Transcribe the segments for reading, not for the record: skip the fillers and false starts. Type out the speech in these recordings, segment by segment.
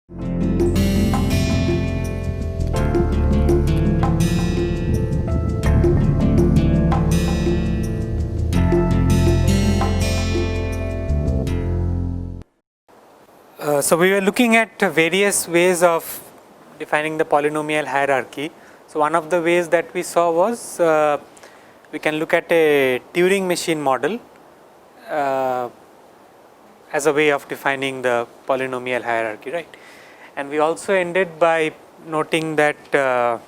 So we were looking at various ways of defining the polynomial hierarchy. So one of the ways that we saw was we can look at a Turing machine model as a way of defining the polynomial hierarchy, right? And we also ended by noting that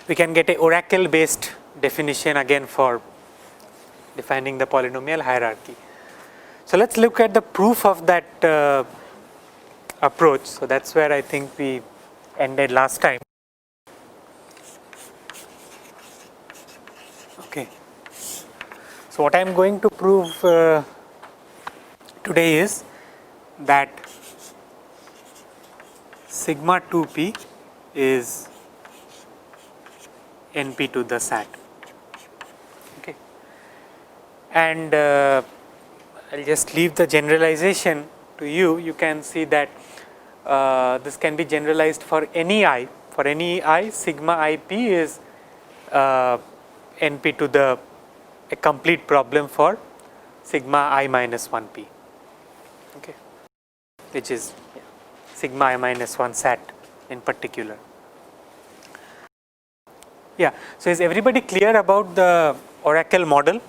we can get a oracle based definition again for defining the polynomial hierarchy. So let's look at the proof of that approach. So that's where I think we ended last time. Okay. So what I am going to prove today is that sigma 2p is NP to the SAT. Okay. And I'll just leave the generalization to you. You can see that this can be generalized for any I. For any I, sigma IP is NP to the a complete problem for sigma I minus 1p, okay, which is sigma I minus 1 SAT in particular. Yeah. So is everybody clear about the oracle model?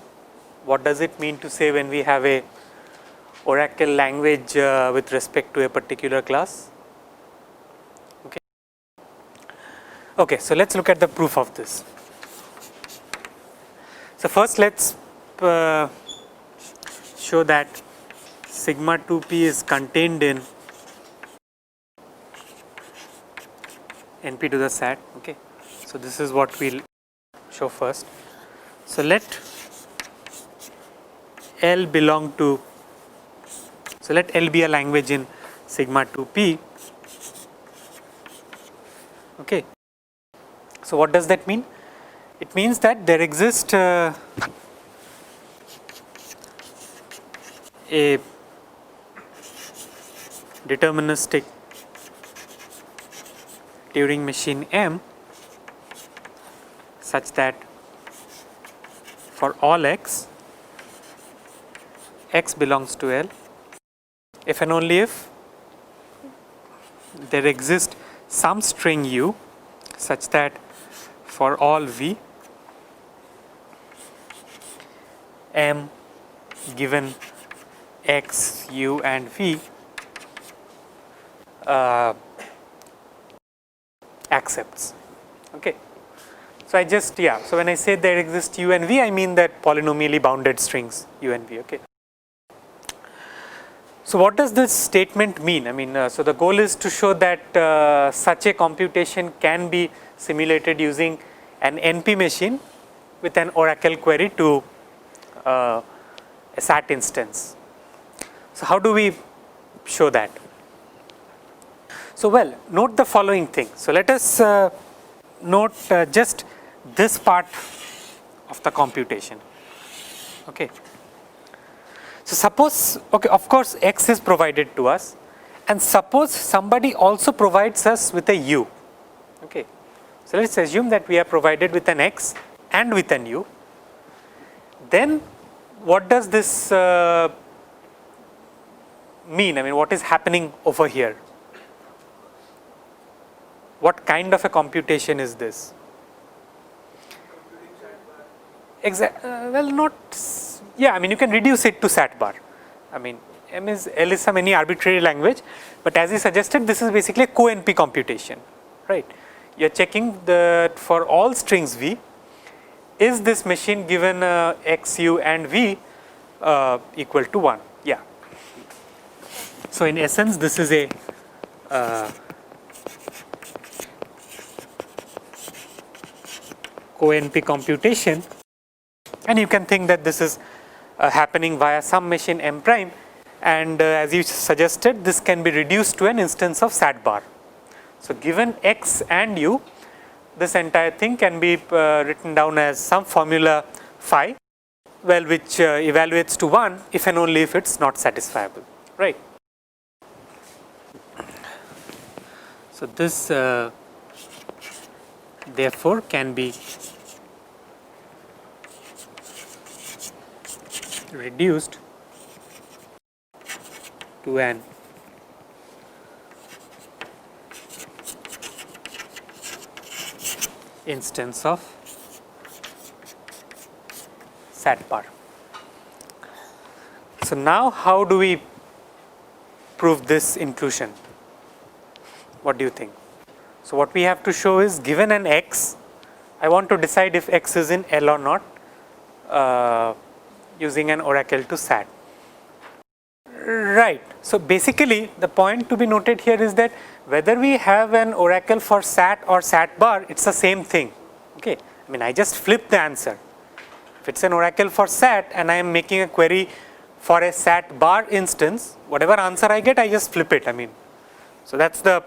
What does it mean to say when we have a oracle language with respect to a particular class? Okay. Okay, so let's look at the proof of this. So first let's show that sigma 2p is contained in NP to the SAT. Okay. So this is what we'll show first. So let L belong to, so let L be a language in sigma 2p. Okay. So what does that mean? It means that there exists a deterministic Turing machine M such that for all x belongs to L, if and only if there exists some string u such that for all v M given x, u and v accepts. Okay. So I just, so when I say there exists u and v, I mean that polynomially bounded strings u and v. Okay. So what does this statement mean? I mean, so the goal is to show that such a computation can be simulated using an NP machine with an oracle query to a SAT instance. So how do we show that? So well, note the following thing. So let us note just this part of the computation. Okay. So suppose, okay, of course x is provided to us, and suppose somebody also provides us with a u. Okay. So let's assume that we are provided with an x and with an u. Then what does this mean? I mean, what is happening over here? What kind of a computation is this? Well, not, I mean, you can reduce it to SAT bar. I mean, L is some any arbitrary language, but as you suggested, this is basically a co-NP computation, right? You are checking that for all strings v, is this machine given x, u and v equal to 1? Yeah. So in essence, this is a co-NP computation, and you can think that this is happening via some machine M prime, and as you suggested, this can be reduced to an instance of SAT bar. So given x and u, this entire thing can be written down as some formula phi, well, which evaluates to 1 if and only if it's not satisfiable, right? So, this therefore can be reduced to an instance of SAT bar. So, now how do we prove this inclusion? What do you think? So, what we have to show is, given an x, I want to decide if x is in L or not using an oracle to SAT. Right. So, basically the point to be noted here is that whether we have an oracle for SAT or SAT bar, it is the same thing. Okay. I mean, I just flip the answer. If it is an oracle for SAT and I am making a query for a SAT bar instance, whatever answer I get, I just flip it. I mean, so that is the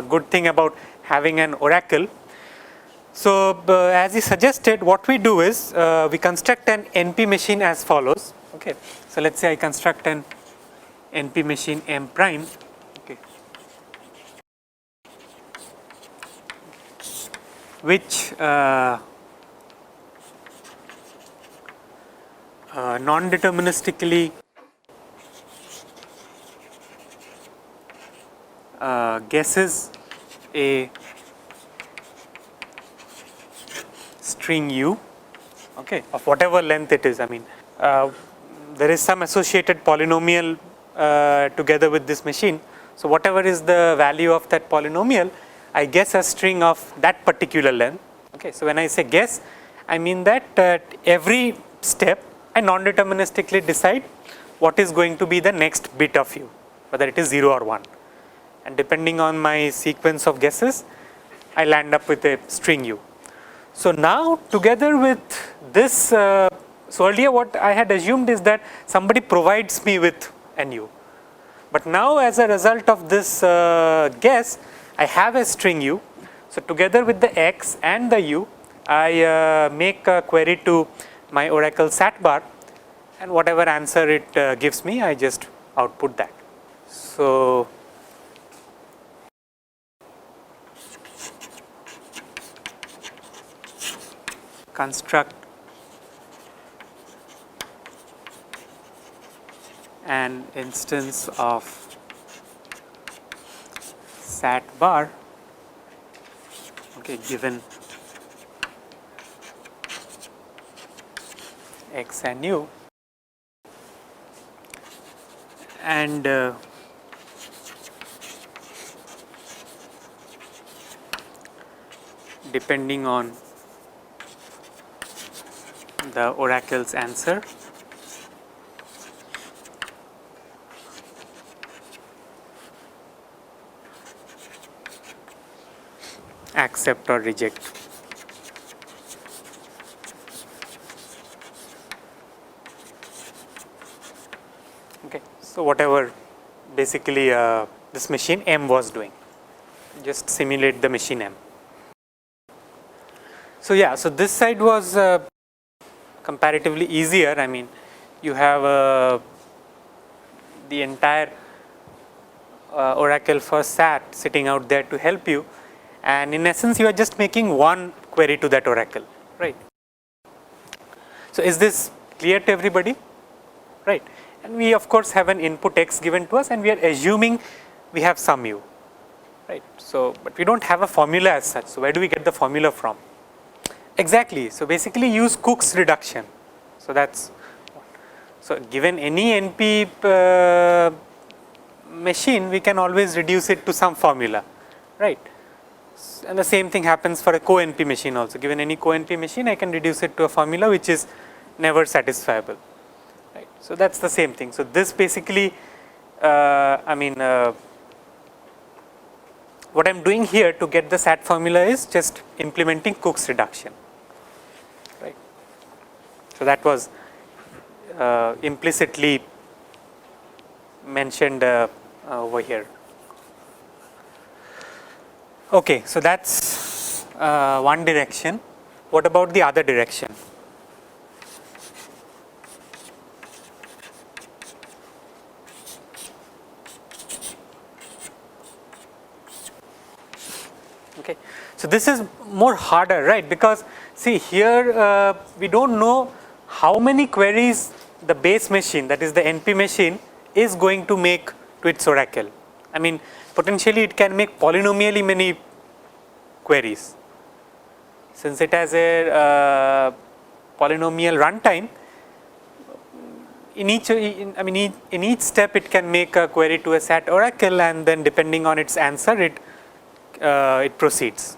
good thing about having an oracle. So, as he suggested, what we do is we construct an NP machine as follows. Okay. So, let us say I construct an NP machine M prime, okay, which non-deterministically guesses a string u, okay, of whatever length it is. I mean, there is some associated polynomial together with this machine. So, whatever is the value of that polynomial, I guess a string of that particular length. Okay. So, when I say guess, I mean that at every step I non-deterministically decide what is going to be the next bit of u, whether it is 0 or 1, and depending on my sequence of guesses, I land up with a string u. So, now together with this, so earlier what I had assumed is that somebody provides me with an u, but now as a result of this guess, I have a string u. So, together with the x and the u, I make a query to my oracle SAT bar, and whatever answer it gives me, I just output that. So, construct an instance of SAT bar, okay, given x and u, and depending on the oracle's answer, accept or reject. Okay. So, whatever basically this machine M was doing, just simulate the machine M. So, yeah, so this side was comparatively easier. I mean, you have the entire oracle for SAT sitting out there to help you, and in essence you are just making one query to that oracle, right. So, is this clear to everybody, right? And we of course have an input x given to us, and we are assuming we have some u, right. So, but we do not have a formula as such. So, where do we get the formula from? Exactly. So, basically use Cook's reduction. So, that is, so given any NP machine, we can always reduce it to some formula, right. And the same thing happens for a co-NP machine also. Given any co-NP machine, I can reduce it to a formula which is never satisfiable, right. So, that is the same thing. So, this basically I mean what I am doing here to get the SAT formula is just implementing Cook's reduction, right. So, that was implicitly mentioned over here. Okay, so that is one direction. What about the other direction? Okay. So, this is more harder, right, because see here we do not know how many queries the base machine, that is the NP machine, is going to make to its oracle. I mean, potentially it can make polynomially many queries. Since it has a polynomial runtime, in each step it can make a query to a SAT oracle, and then depending on its answer it proceeds.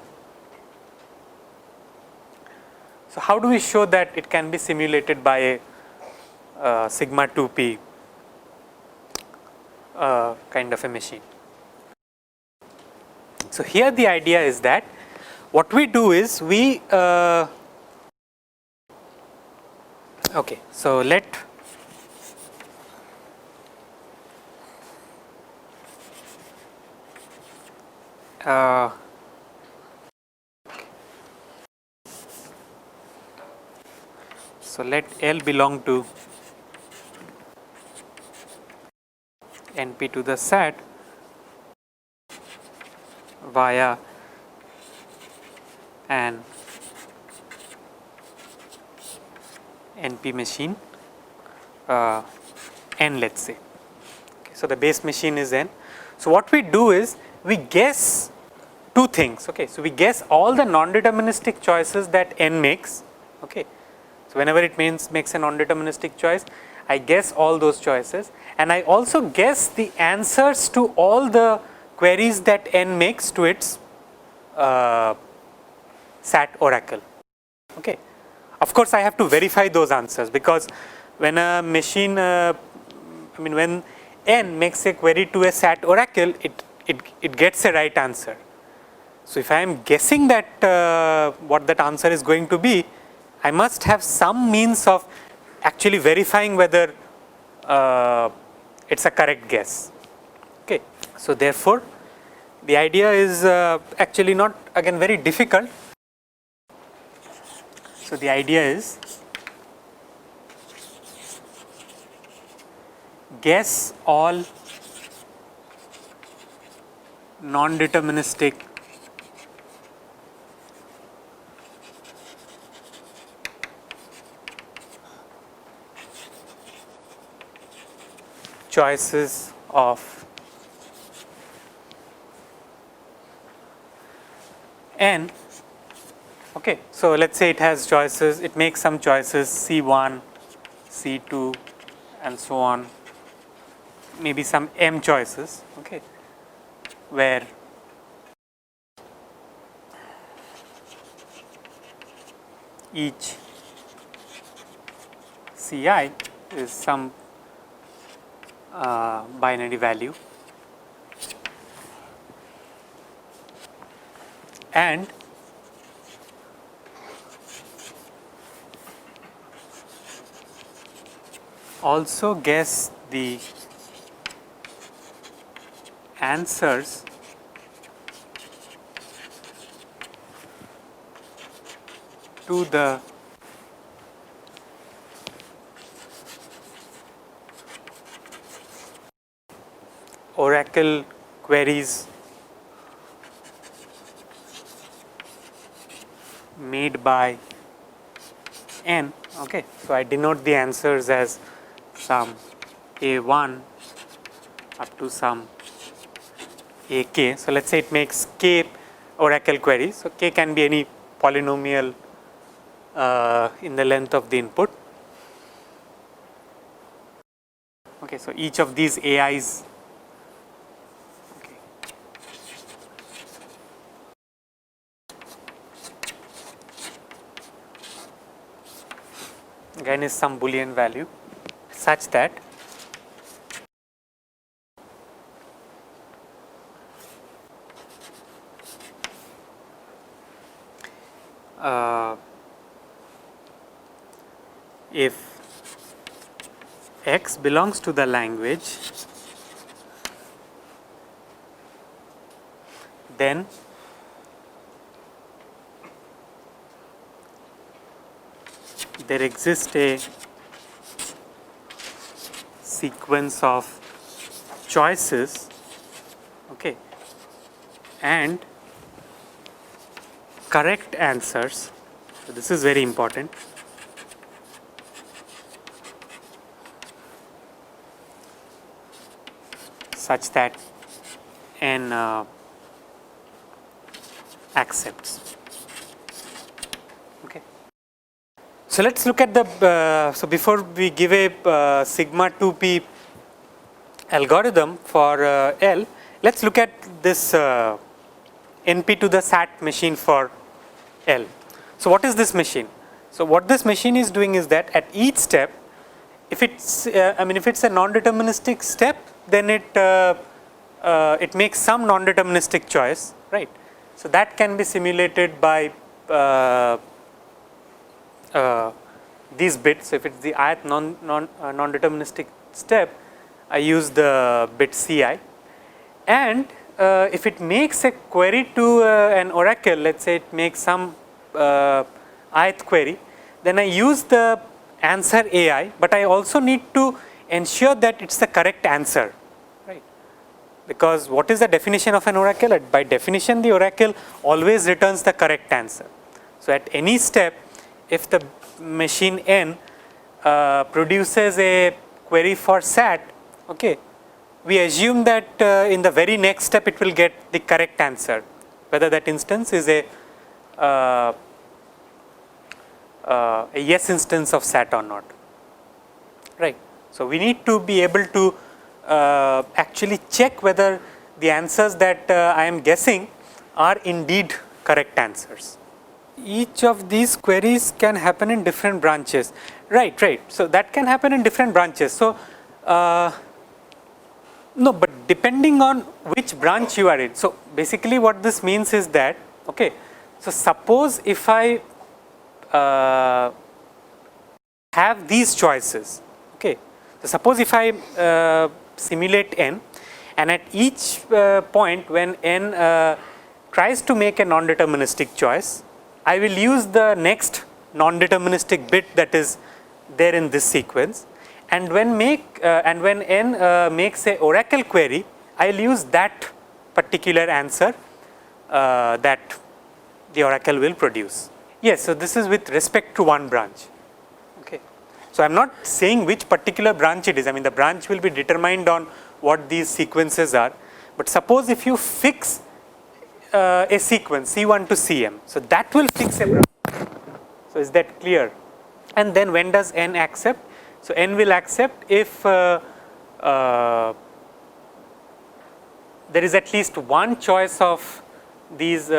So, how do we show that it can be simulated by a sigma 2p kind of a machine? So, here the idea is that what we do is we okay. So, let L belong to NP to the SAT via an NP machine n, let us say. Okay, so, the base machine is n. So, what we do is we guess two things. Okay. So, we guess all the non-deterministic choices that n makes. Okay. So, whenever it makes a non-deterministic choice, I guess all those choices, and I also guess the answers to all the queries that n makes to its SAT oracle. Okay. Of course, I have to verify those answers, because when a machine when n makes a query to a SAT oracle, it gets a right answer. So, if I am guessing that what that answer is going to be, I must have some means of actually verifying whether it is a correct guess. Okay. So, therefore, the idea is actually not again very difficult. So, the idea is guess all non-deterministic choices of n. Okay. So, let us say it has choices, it makes some choices C1, C2 and so on, maybe some m choices, okay, where each Ci is some binary value, and also guess the answers to the oracle queries made by n. Okay. So, I denote the answers as some A1 up to some AK. So, let us say it makes k oracle queries. So, k can be any polynomial in the length of the input. Okay. So, each of these AIs, okay, again is some Boolean value such that if x belongs to the language, then there exists a sequence of choices, okay, and correct answers, so this is very important, such that n accepts. Okay. So let's look at the so before we give a sigma 2p algorithm for L, let's look at this NP to the SAT machine for L. So what is this machine? So what this machine is doing is that at each step, if it's if it's a non-deterministic step, then it makes some non-deterministic choice, right? So that can be simulated by these bits. So if it's the ith non-deterministic step, I use the bit Ci, and if it makes a query to an oracle, let's say it makes some ith query, then I use the answer Ai, but I also need to ensure that it's the correct answer, right? Because what is the definition of an oracle? By definition, the oracle always returns the correct answer. So at any step, if the machine n produces a query for SAT, okay, we assume that in the very next step it will get the correct answer, whether that instance is a yes instance of SAT or not, right. So we need to be able to actually check whether the answers that I am guessing are indeed correct answers. Each of these queries can happen in different branches, right. So that can happen in different branches. So no, but depending on which branch you are in. So basically what this means is that, okay, so suppose if I have these choices, okay, so suppose if I simulate n, and at each point when n tries to make a non-deterministic choice, I will use the next non-deterministic bit that is there in this sequence, and when n makes a oracle query, I will use that particular answer that the oracle will produce. Yes, so this is with respect to one branch. Okay, so I am not saying which particular branch it is. I mean, the branch will be determined on what these sequences are. But suppose if you fix a sequence C1 to Cm, so that will fix a branch. So is that clear? And then when does n accept? So n will accept if there is at least one choice of these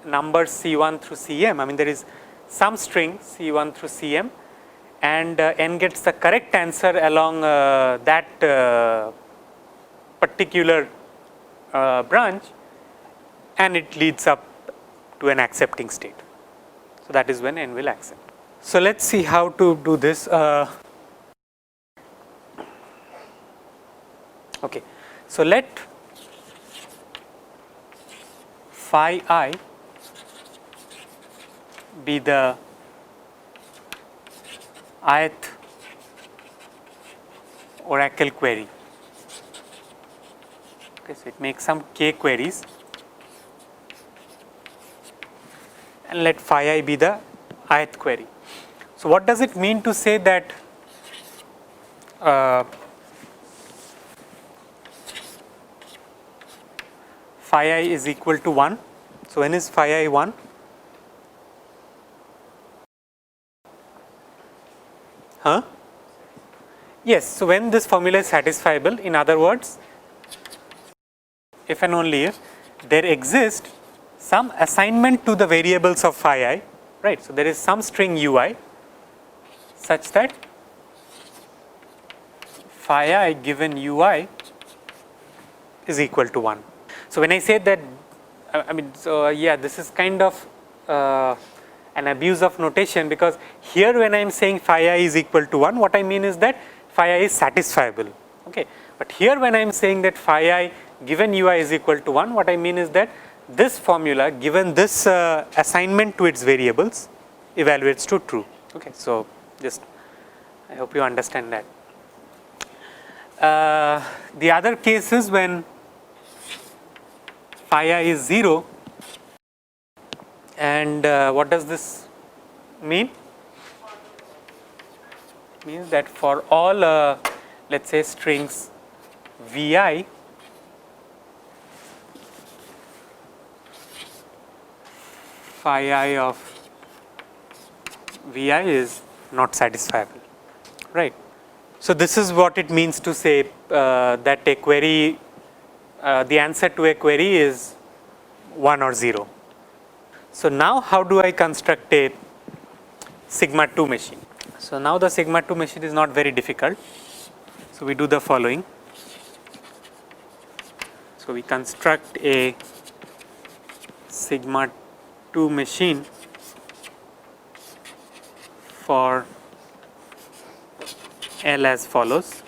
numbers C1 through Cm. I mean, there is some string C1 through Cm, and n gets the correct answer along that particular branch, and it leads up to an accepting state. So that is when n will accept. So let's see how to do this. Okay, so let phi I be the ith oracle query. Okay, so it makes some k queries, and let phi I be the ith query. So what does it mean to say that phi I is equal to 1? So when is phi I 1? Huh? Yes, so when this formula is satisfiable, in other words, if and only if there exists some assignment to the variables of phi I, right. So there is some string ui such that phi I given ui is equal to 1. So when I say that, I mean, so yeah, this is kind of an abuse of notation, because here when I am saying phi I is equal to 1, what I mean is that phi I is satisfiable. Okay, but here when I am saying that phi I given ui is equal to 1, what I mean is that this formula given this assignment to its variables evaluates to true. Okay, so just I hope you understand that. The other case is when phi I is 0, And what does this mean? It means that for all let us say strings Vi, phi I of Vi is not satisfiable, right. So, this is what it means to say that a query, the answer to a query is 1 or 0. So, now how do I construct a sigma 2 machine? So, now the sigma 2 machine is not very difficult. So, we do the following. So, we construct a sigma 2 machine for L as follows.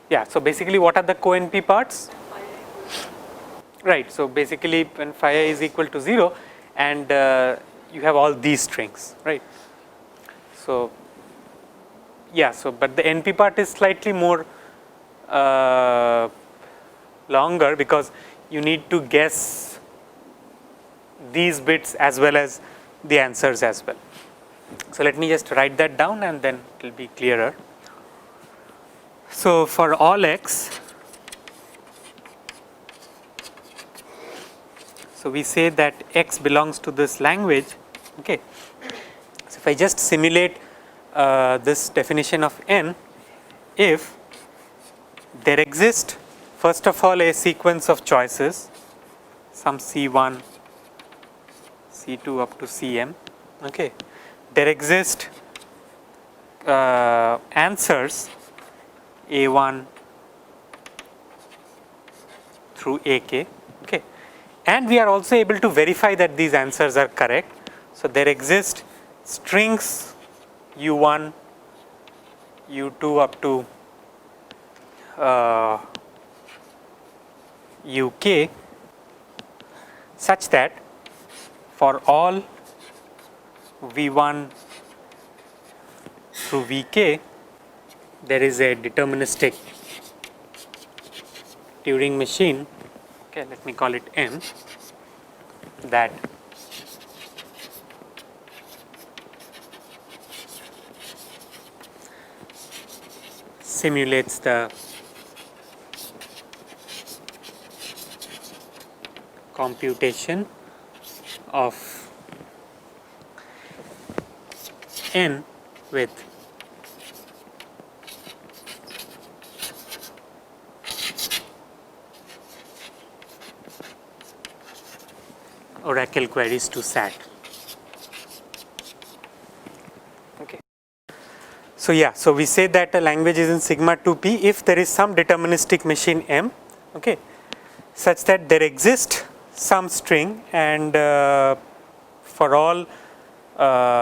Yeah, so basically what are the co-NP parts? Right, so basically when phi I is equal to 0 and you have all these strings, right. So, yeah, so but the NP part is slightly more longer because you need to guess these bits as well as the answers as well. So, let me just write that down and then it will be clearer. So, for all x, so we say that x belongs to this language. Okay. So, if I just simulate this definition of n, if there exists first of all a sequence of choices, some C1, C2 up to Cm, okay. There exist answers A1 through AK, okay, and we are also able to verify that these answers are correct. So, there exist strings U1, U2 up to UK such that for all V1 through Vk there is a deterministic Turing machine, okay, let me call it M, that simulates the computation of n with Oracle queries to SAT. Okay. So, yeah, so we say that a language is in sigma 2p if there is some deterministic machine M, okay, such that there exists some string and for all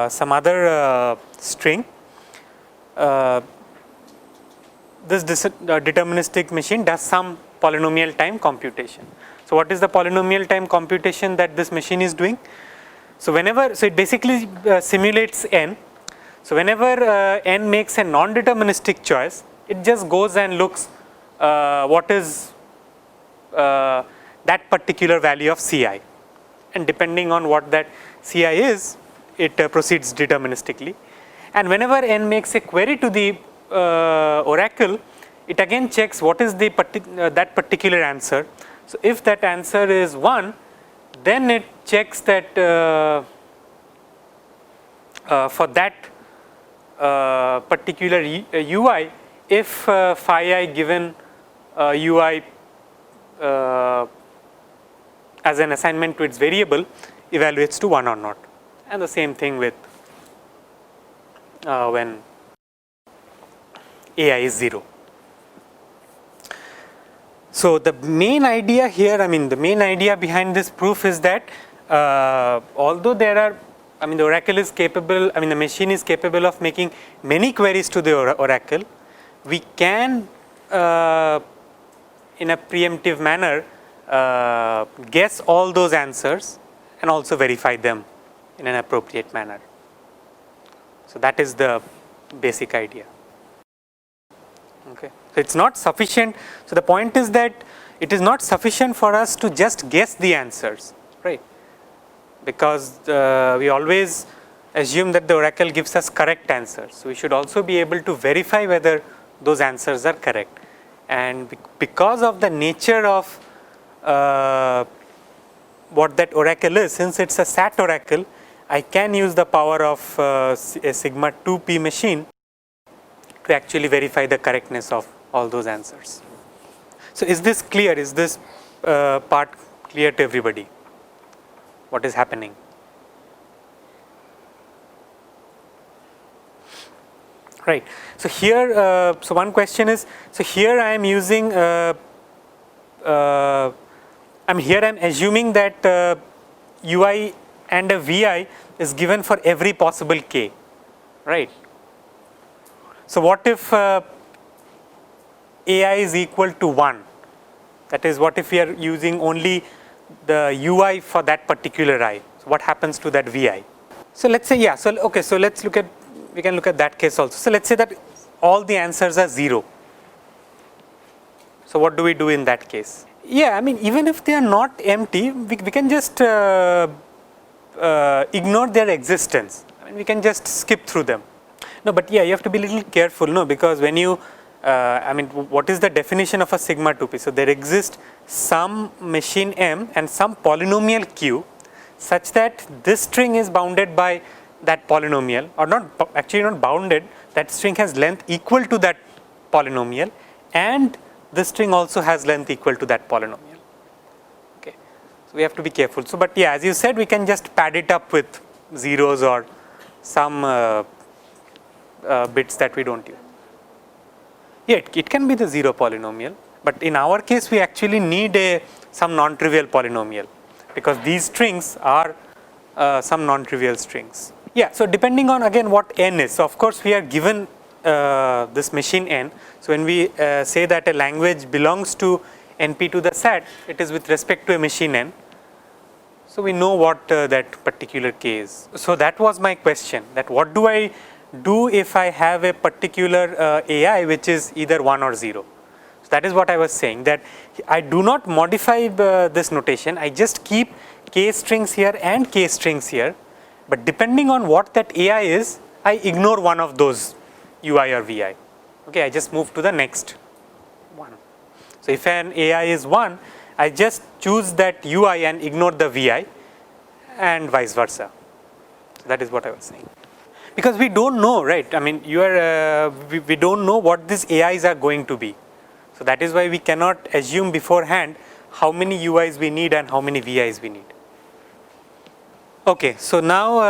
some other string, this deterministic machine does some polynomial time computation. So, what is the polynomial time computation that this machine is doing? So, whenever, so it basically simulates n. So, whenever n makes a non-deterministic choice, it just goes and looks what is that particular value of Ci, and depending on what that Ci is, it proceeds deterministically. And whenever n makes a query to the oracle, it again checks what is the that particular answer. So, if that answer is 1, then it checks that for that particular UI, if phi I given UI as an assignment to its variable evaluates to 1 or not, and the same thing with when AI is 0. So, the main idea here, I mean the main idea behind this proof is that although there are, I mean the oracle is capable, I mean the machine is capable of making many queries to the oracle, we can in a preemptive manner guess all those answers and also verify them in an appropriate manner. So, that is the basic idea. Okay. So, it is not sufficient. So, the point is that it is not sufficient for us to just guess the answers, right, because we always assume that the oracle gives us correct answers. So, we should also be able to verify whether those answers are correct, and because of the nature of what that oracle is, since it is a SAT oracle, I can use the power of a sigma 2 p machine to actually verify the correctness of all those answers. So, is this clear? Is this part clear to everybody? What is happening? Right. So, here, so one question is, so here I am using, here I am assuming that ui and a vi is given for every possible k, right. So, what if ai is equal to 1, that is what if we are using only the ui for that particular I, so what happens to that vi? So, let us say, yeah, so okay, so let us look at, we can look at that case also. So, let us say that all the answers are 0. So, what do we do in that case? Yeah, I mean even if they are not empty, we can just ignore their existence. I mean we can just skip through them. No, but yeah, you have to be a little careful, no, because when you, I mean what is the definition of a sigma 2p? So, there exists some machine M and some polynomial Q such that this string is bounded by that polynomial, or not, actually not bounded, that string has length equal to that polynomial, and this string also has length equal to that polynomial. Okay. So, we have to be careful. So, but yeah, as you said, we can just pad it up with zeros or some bits that we do not use. Yeah, it can be the 0 polynomial, but in our case we actually need some non-trivial polynomial, because these strings are some non-trivial strings. Yeah, so depending on again what n is. So, of course, we are given this machine n. So, when we say that a language belongs to NP to the SAT, it is with respect to a machine n. So, we know what that particular k is. So, that was my question, that what do I do if I have a particular AI which is either 1 or 0. So, that is what I was saying, that I do not modify this notation, I just keep k strings here and k strings here, but depending on what that AI is, I ignore one of those ui or vi. Okay, I just move to the next one. So, if an AI is 1, I just choose that ui and ignore the vi, and vice versa. So, that is what I was saying. Because we do not know, right, I mean you are, we do not know what these AIs are going to be. So, that is why we cannot assume beforehand how many UIs we need and how many VIs we need. Okay, so now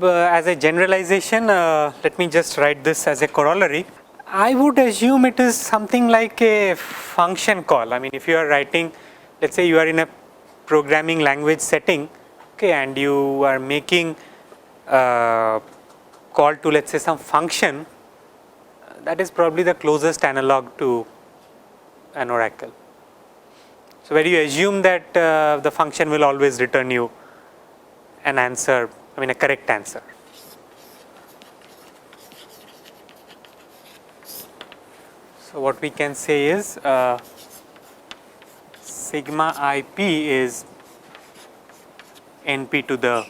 as a generalization, let me just write this as a corollary. I would assume it is something like a function call. I mean if you are writing, let us say you are in a programming language setting, okay, and you are making call to let us say some function, that is probably the closest analog to an oracle. So, where you assume that the function will always return you an answer, I mean a correct answer. So, what we can say is sigma IP is NP to the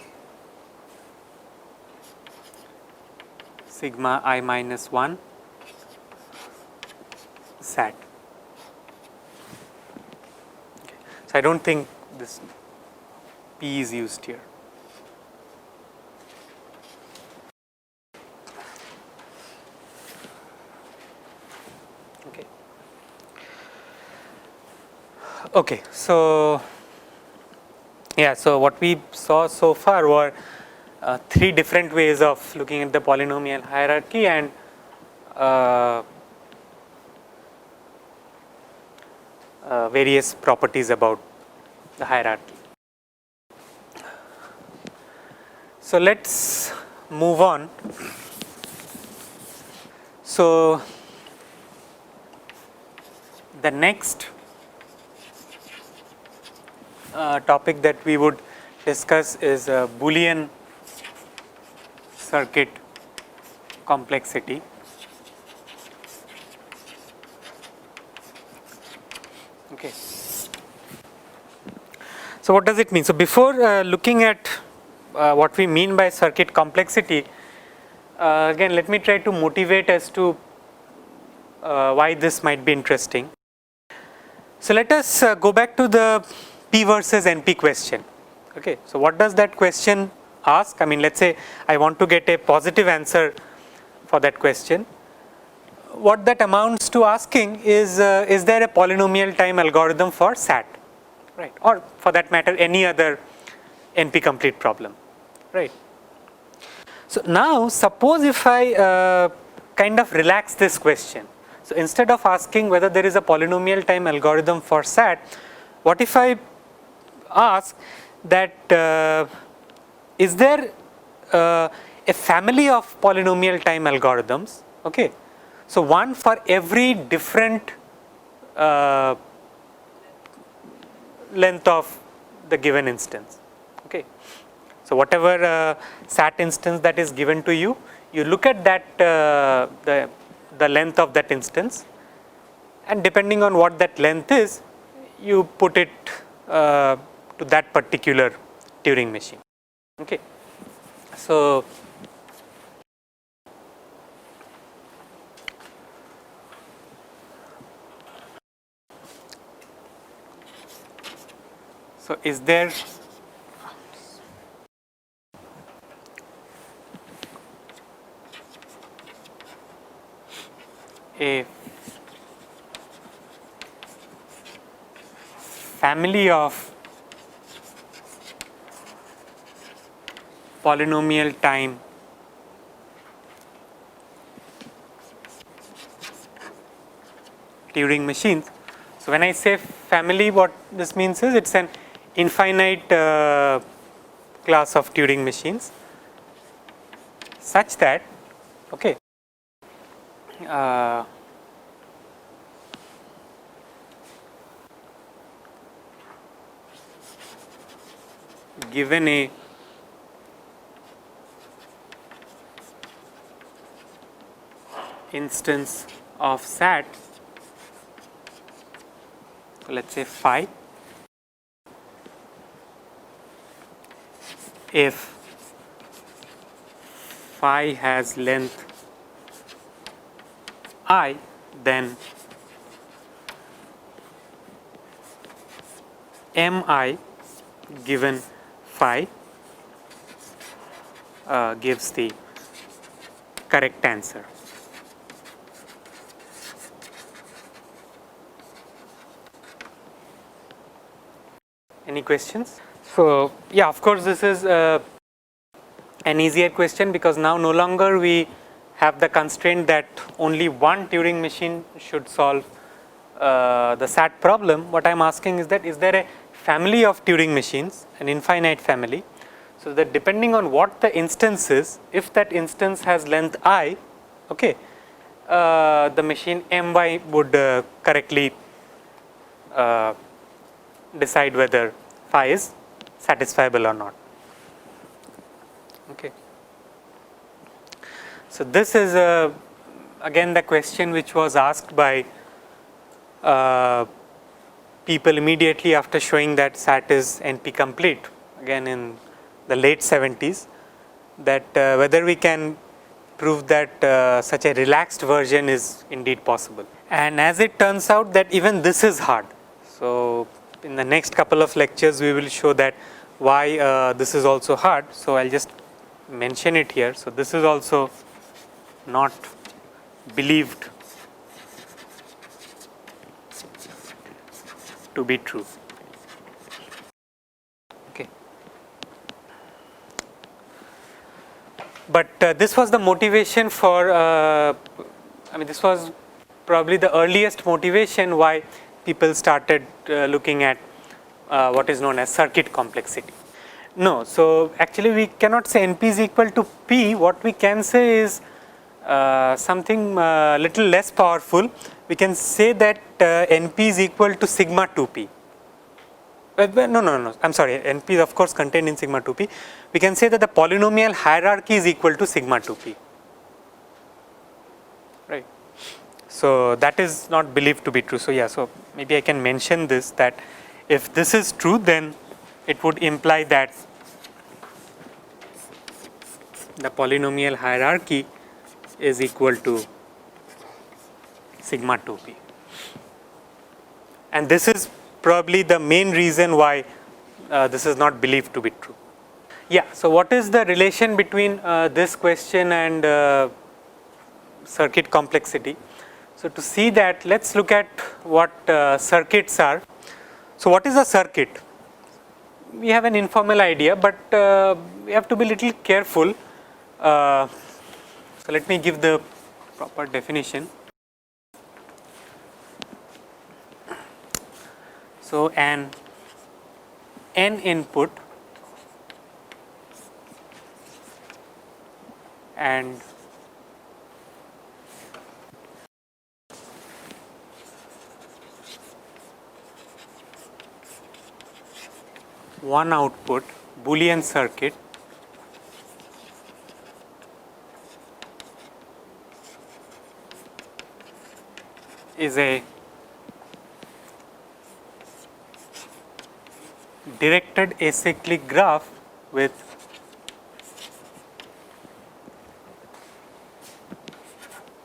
sigma I minus 1 SAT. Okay. So, I do not think this P is used here. Okay. Okay. So, yeah, so what we saw so far were 3 different ways of looking at the polynomial hierarchy and various properties about the hierarchy. So, let us move on. So, the next topic that we would discuss is Boolean circuit complexity. Okay. So what does it mean? So before looking at what we mean by circuit complexity, again let me try to motivate as to why this might be interesting. So let us go back to the P versus NP question. Okay. So what does that question ask? I mean, let's say I want to get a positive answer for that question. What that amounts to asking is there a polynomial time algorithm for SAT, right? Or for that matter, any other NP complete problem, right? So now suppose if I kind of relax this question. So instead of asking whether there is a polynomial time algorithm for SAT, what if I ask that is there a family of polynomial time algorithms, okay? So one for every different length of the given instance, okay? So whatever SAT instance that is given to you, you look at that the length of that instance, and depending on what that length is, you put it to that particular Turing machine, okay? So is there a family of polynomial time Turing machines? So when I say family, what this means is it's an infinite class of Turing machines such that, okay, given a instance of SAT, so let's say phi, if phi has length I, then mi given phi gives the correct answer. Any questions? So yeah, of course this is an easier question, because now no longer we have the constraint that only one Turing machine should solve the SAT problem. What I am asking is that is there a family of Turing machines, an infinite family, so that depending on what the instance is, if that instance has length I, okay, the machine my would correctly decide whether phi is satisfiable or not, okay. So this is again the question which was asked by people immediately after showing that SAT is NP complete, again in the late 70s, that whether we can prove that such a relaxed version is indeed possible. And as it turns out that even this is hard. So in the next couple of lectures we will show that why this is also hard. So I'll just mention it here. So this is also not believed to be true, okay. But this was the motivation for I mean this was probably the earliest motivation why people started looking at what is known as circuit complexity. No, so actually we cannot say NP is equal to P. What we can say is something little less powerful. We can say that NP is equal to sigma 2p. No, I'm sorry, NP is of course contained in sigma 2p. We can say that the polynomial hierarchy is equal to sigma 2p, right. So that is not believed to be true. So yeah, so maybe I can mention this, that if this is true, then it would imply that the polynomial hierarchy is equal to sigma 2p. And this is probably the main reason why this is not believed to be true. Yeah, so what is the relation between this question and circuit complexity? So to see that, let's look at what circuits are. So what is a circuit? We have an informal idea, but we have to be little careful. So let me give the proper definition. So an n input and one output Boolean circuit is a directed acyclic graph with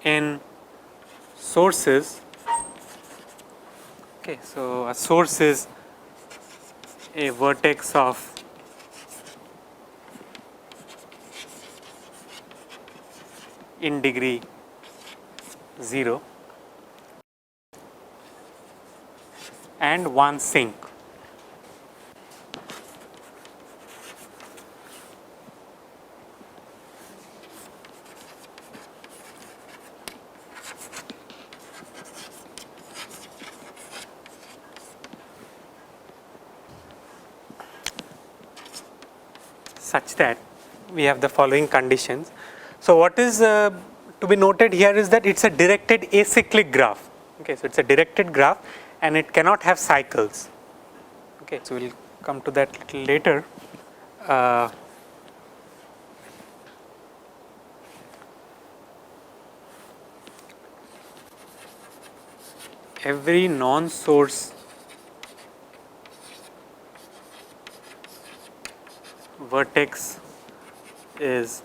n sources. Okay, so a source is a vertex of in degree 0 and one sink. Such that we have the following conditions. So what is to be noted here is that it's a directed acyclic graph. Okay, so it's a directed graph and it cannot have cycles. Okay, so we'll come to that little later. Every non-source vertex is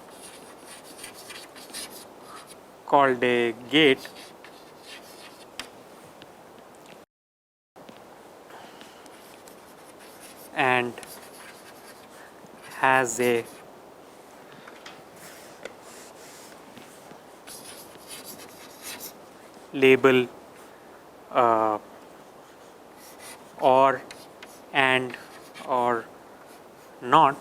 called a gate and has a label or and or not.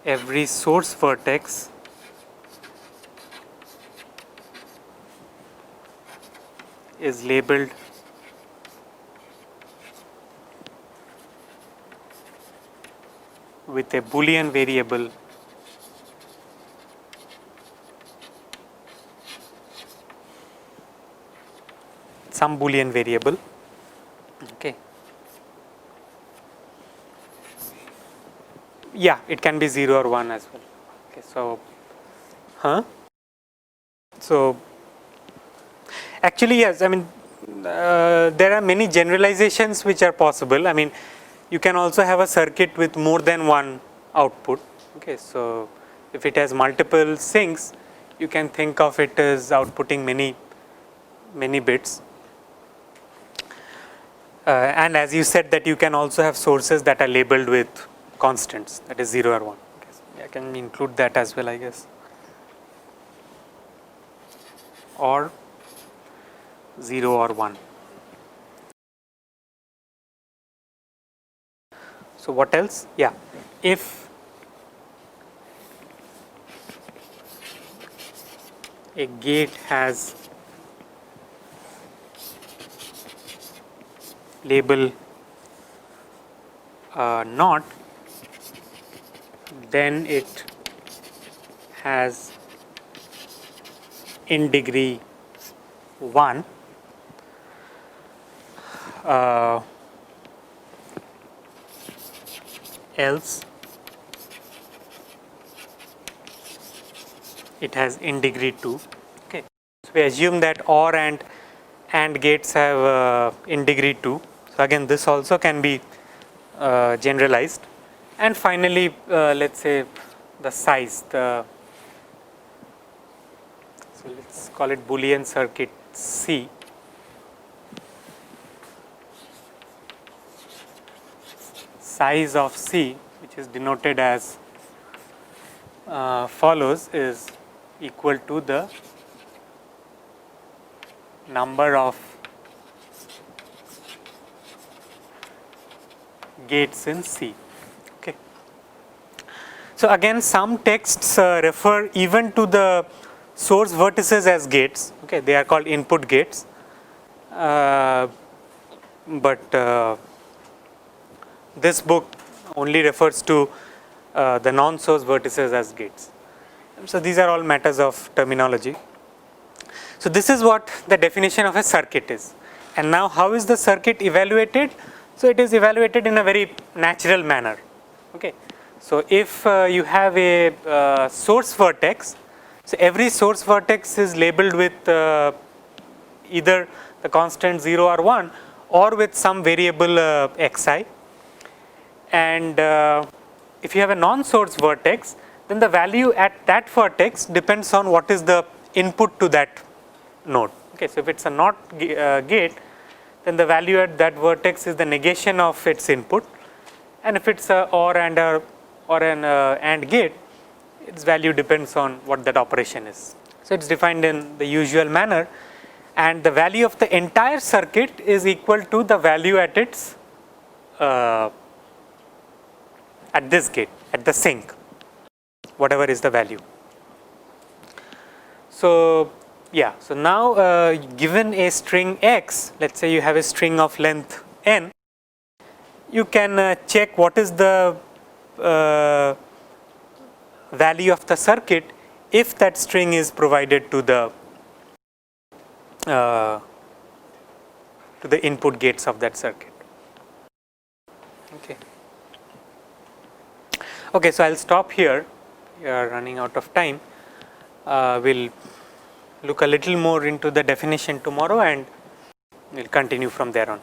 Every source vertex is labeled with a Boolean variable some Boolean variable. Okay. Yeah, it can be 0 or 1 as well. Okay, so so actually yes, I mean there are many generalizations which are possible. I mean you can also have a circuit with more than one output. Okay, so if it has multiple sinks, you can think of it as outputting many bits. And as you said that you can also have sources that are labeled with constants, that is 0 or 1. Okay, so I can include that as well, I guess. Or 0 or 1. So what else? Yeah, if a gate has label not, then it has in degree 1 else it has in degree 2. Okay. So, we assume that OR and gates have in degree 2. So, again this also can be generalized, and finally let us say the size, so let us call it Boolean circuit C. Size of C, which is denoted as follows, is equal to the number of gates in C. Okay. So, again some texts refer even to the source vertices as gates. Okay, they are called input gates, but this book only refers to the non-source vertices as gates. So, these are all matters of terminology. So, this is what the definition of a circuit is, and now how is the circuit evaluated? So, it is evaluated in a very natural manner. Okay. So, if you have a source vertex, so every source vertex is labeled with either the constant 0 or 1 or with some variable xi, and if you have a non-source vertex, then the value at that vertex depends on what is the input to that node. Okay. So, if it is a NOT gate, then the value at that vertex is the negation of its input, and if it is a OR and an AND gate, its value depends on what that operation is. So, it is defined in the usual manner, and the value of the entire circuit is equal to the value at its at this gate, at the sink, whatever is the value. So, yeah, so now given a string x, let us say you have a string of length n, you can check what is the value of the circuit if that string is provided to the input gates of that circuit. Okay. Okay, so I will stop here, we are running out of time. We will look a little more into the definition tomorrow, and we will continue from there on.